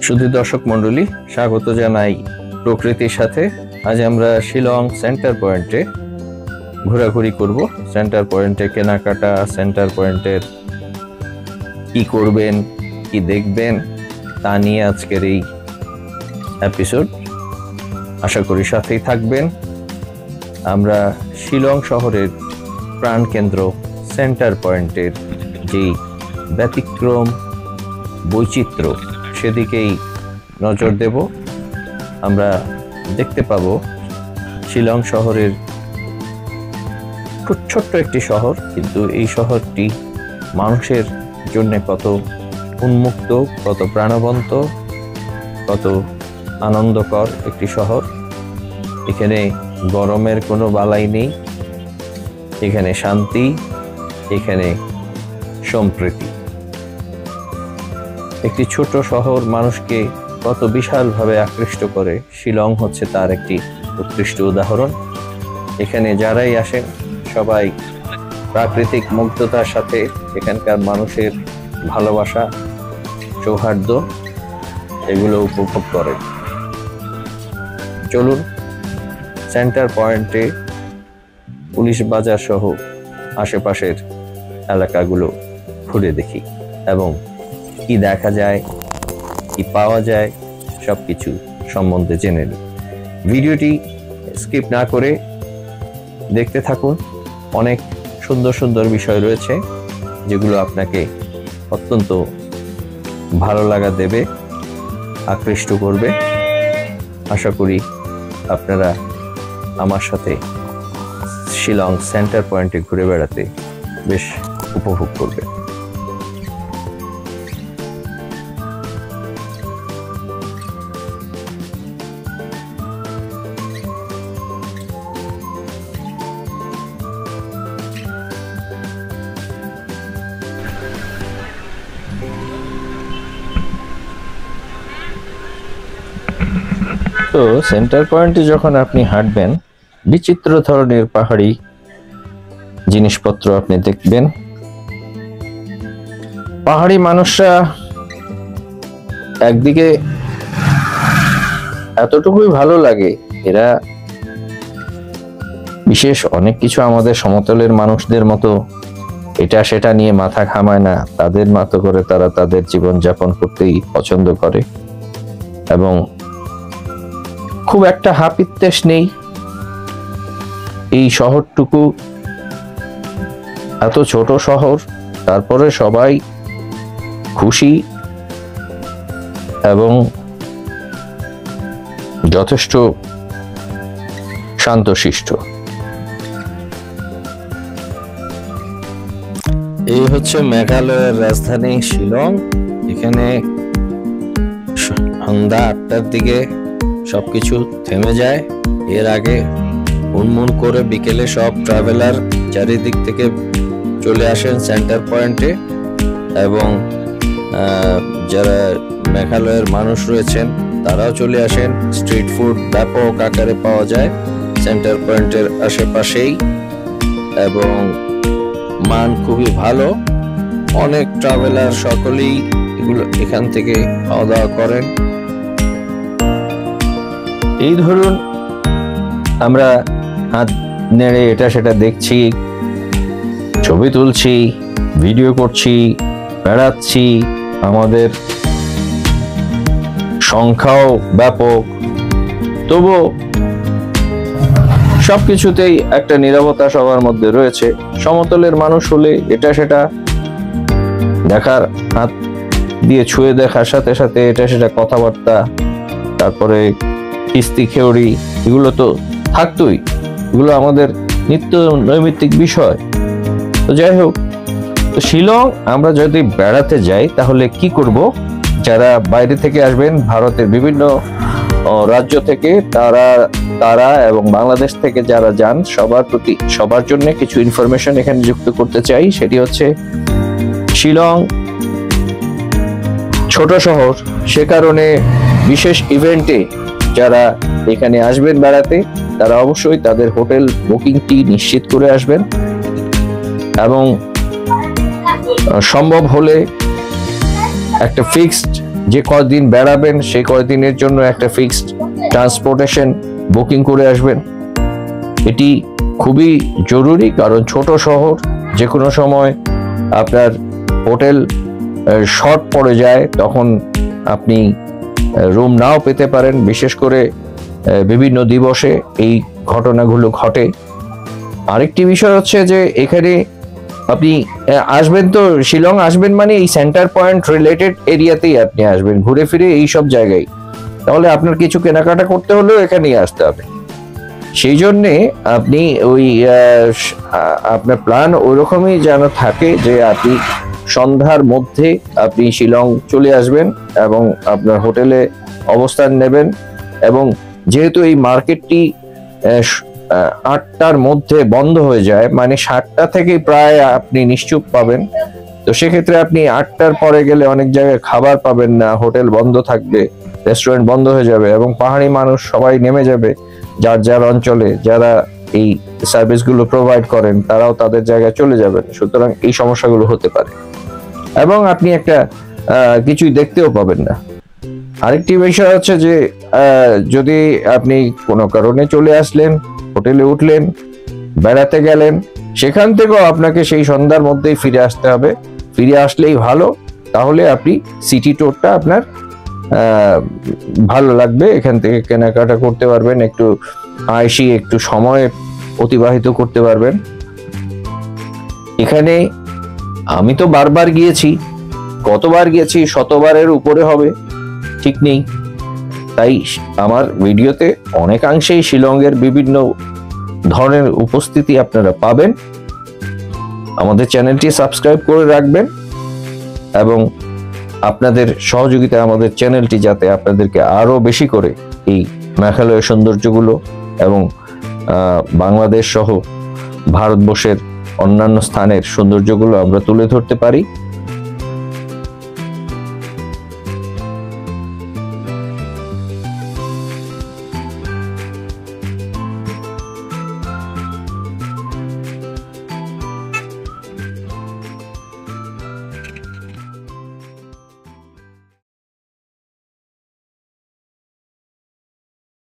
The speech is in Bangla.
শুধু দর্শক মন্ডলী, স্বাগত জানাই প্রকৃতির সাথে। আজ আমরা শিলং সেন্টার পয়েন্টে ঘোরাঘুরি করব। সেন্টার পয়েন্টে কেনাকাটা, সেন্টার পয়েন্টের কি করবেন, কি দেখবেন, তা নিয়ে আজকের এই এপিসোড। আশা করি সাথেই থাকবেন। আমরা শিলং শহরের প্রাণকেন্দ্র সেন্টার পয়েন্টের যেই ব্যতিক্রম বৈচিত্র্য, সেদিকেই নজর দেব। আমরা দেখতে পাব শিলং শহরের খুব ছোট্ট একটি শহর, কিন্তু এই শহরটি মানুষের জন্য কত উন্মুক্ত, কত প্রাণবন্ত, কত আনন্দকর একটি শহর। এখানে গরমের কোনো বালাই নেই, এখানে শান্তি, এখানে সম্প্রীতি। একটি ছোট শহর মানুষকে কত বিশালভাবে আকৃষ্ট করে, শিলং হচ্ছে তার একটি উৎকৃষ্ট উদাহরণ। এখানে যারাই আসেন সবাই প্রাকৃতিক মুগ্ধতার সাথে এখানকার মানুষের ভালোবাসা, সৌহার্দ্য এগুলো উপভোগ করেন। চলুন সেন্টার পয়েন্টে পুলিশ বাজার সহ আশেপাশের এলাকাগুলো ঘুরে দেখি এবং কি দেখা যায়, কি পাওয়া যায়, সবকিছু সম্বন্ধে জেনে নিই। ভিডিওটি স্কিপ না করে দেখতে থাকুন। অনেক সুন্দর সুন্দর বিষয় রয়েছে যেগুলো আপনাকে অত্যন্ত ভালো লাগা দেবে, আকৃষ্ট করবে। আশা করি আপনারা আমার সাথে শিলং সেন্টার পয়েন্টে ঘুরে বেড়াতে বেশ উপভোগ করবেন। তো সেন্টার পয়েন্টে যখন আপনি হাঁটবেন, বিচিত্র ধরনের পাহাড়ি জিনিসপত্র আপনি দেখবেন। পাহাড়ি মানুষরা একদিকে এতটুকুই ভালো লাগে, এরা বিশেষ অনেক কিছু আমাদের সমতলের মানুষদের মতো এটা সেটা নিয়ে মাথা ঘামায় না। তাদের মতো করে তারা তাদের জীবন যাপন করতেই পছন্দ করে এবং খুব একটা হাপিত্যেশ নেই। এই শহরটুকু এত ছোট শহর, তারপরে সবাই খুশি এবং যথেষ্ট শান্তশিষ্ট। এই হচ্ছে মেঘালয়ের রাজধানী শিলং। এখানে সন্ধ্যা 8টার দিকে সবকিছু থেমে যায়। এর আগে উন্মুন করে বিকেলে সব ট্রাভেলার চারিদিক থেকে চলে আসেন সেন্টার পয়েন্টে এবং যারা মেঘালয়ের মানুষ রয়েছেন তারাও চলে আসেন। স্ট্রিট ফুড ব্যাপক আকারে পাওয়া যায় সেন্টার পয়েন্টের আশেপাশেই এবং মান খুবই ভালো। অনেক ট্রাভেলার সকলেই এগুলো এখান থেকে খাওয়া দাওয়া করেন। এই ধরুন আমরা হাত নেড়ে এটা সেটা দেখছি, ছবি তুলছি, ভিডিও করছি, বেড়াচ্ছি, আমাদের সংখ্যাও ব্যাপক, তবু সবকিছুতেই একটা নীরবতা সবার মধ্যে রয়েছে। সমতলের মানুষ হলে এটা সেটা দেখার, হাত দিয়ে ছুঁয়ে দেখার সাথে সাথে এটা সেটা কথাবার্তা, তারপরে কিস্তি খেউড়ি, এগুলো তো থাকতোই, এগুলো আমাদের নিত্য নৈমিত্তিক বিষয়। তো যাই হোক, তো শিলং আমরা যদি বেড়াতে যাই তাহলে কি করব? যারা বাইরে থেকে আসবেন, ভারতের বিভিন্ন রাজ্য থেকে তারা এবং বাংলাদেশ থেকে যারা যান, সবার জন্য কিছু ইনফরমেশন এখানে যুক্ত করতে চাই। সেটি হচ্ছে শিলং ছোট শহর, সে কারণে বিশেষ ইভেন্টে যারা এখানে আসবেন বেড়াতে তারা অবশ্যই তাদের হোটেল বুকিংটি নিশ্চিত করে আসবেন এবং সম্ভব হলে একটা ফিক্সড যে কয়দিন বেড়াবেন সেই কয়দিনের জন্য একটা ফিক্সড ট্রান্সপোর্টেশন বুকিং করে আসবেন। এটি খুবই জরুরি, কারণ ছোট শহর, যে কোনো সময় আপনার হোটেল শর্ট পড়ে যায়, তখন আপনি রুম নাও পেতে পারেন। বিশেষ করে বিভিন্ন দিবসে এই ঘটনাগুলো ঘটে। আরেকটি বিষয় হচ্ছে যে এখানে আপনি আসবেন, তো শিলং আসবেন মানে এই সেন্টার পয়েন্ট রিলেটেড এরিয়াতেই আপনি আসবেন, ঘুরে ফিরে এই সব জায়গায়। তাহলে আপনার কিছু কেনাকাটা করতে হলেও এখানেই আসতে হবে। সেই জন্যে আপনি ওই আপনার প্ল্যান ওইরকমই যেন থাকে যে আপনি সন্ধ্যার মধ্যে আপনি শিলং চলে আসবেন এবং আপনার হোটেলে অবস্থান নেবেন। এবং যেহেতু এই মার্কেটটি 8টার মধ্যে বন্ধ হয়ে যায়, মানে 7টা থেকে প্রায় আপনি নিশ্চুপ পাবেন। তো সেক্ষেত্রে আপনি 8টার পরে গেলে অনেক জায়গায় খাবার পাবেন না, হোটেল বন্ধ থাকবে, রেস্টুরেন্ট বন্ধ হয়ে যাবে এবং পাহাড়ি মানুষ সবাই নেমে যাবে যার যার অঞ্চলে। যারা এই সার্ভিসগুলো প্রোভাইড করেন তারাও তাদের জায়গায় চলে যাবেন। সুতরাং এই সমস্যাগুলো হতে পারে এবং আপনি একটা কিছুই দেখতেও পাবেন না। আরেকটি বিষয় হচ্ছে যে যদি আপনি কোনো কারণে চলে আসলেন, হোটেলে উঠলেন, বেড়াতে গেলেন, সেখান থেকেও আপনাকে সেই সন্ধ্যার মধ্যেই ফিরে আসতে হবে। ফিরে আসলেই ভালো, তাহলে আপনি সিটি ট্যুরটা আপনার ভালো লাগবে। এখান থেকে কেনাকাটা করতে পারবেন, একটু আয়সি একটু সময় অতিবাহিত করতে পারবেন। এখানে আমি তো বারবার গিয়েছি, কতবার গিয়েছি, শতবারের উপরে হবে ঠিক নেই। তাই আমার ভিডিওতে অনেকাংশেই শিলংয়ের বিভিন্ন ধরনের উপস্থিতি আপনারা পাবেন। আমাদের চ্যানেলটি সাবস্ক্রাইব করে রাখবেন এবং আপনাদের সহযোগিতায় আমাদের চ্যানেলটি যাতে আপনাদেরকে আরো বেশি করে এই মেঘালয়ের সৌন্দর্যগুলো এবং বাংলাদেশ সহ ভারতবর্ষের অন্যান্য স্থানের সৌন্দর্যগুলো আমরা তুলে ধরতে পারি।